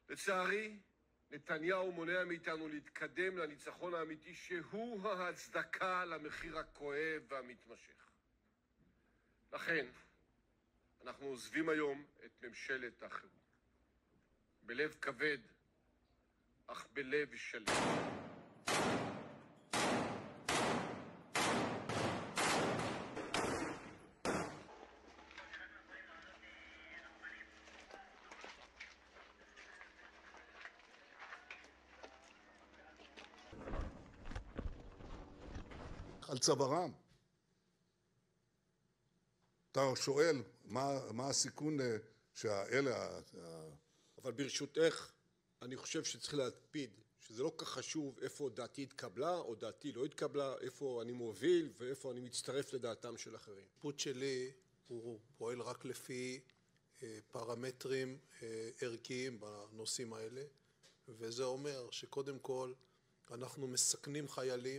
לצערי, נתניהו מונע מאיתנו להתקדם לניצחון האמיתי שהוא ההצדקה למחיר הכואב והמתמשך. לכן, אנחנו עוזבים היום את ממשלת החירום. בלב כבד, אך בלב שלם. על צווארם. אתה שואל מה הסיכון שהאלה... אבל ברשותך, אני חושב שצריך להקפיד, שזה לא כך חשוב איפה דעתי התקבלה או דעתי לא התקבלה, איפה אני מוביל ואיפה אני מצטרף לדעתם של אחרים. השיפוט שלי הוא פועל רק לפי פרמטרים ערכיים בנושאים האלה, וזה אומר שקודם כל אנחנו מסכנים חיילים,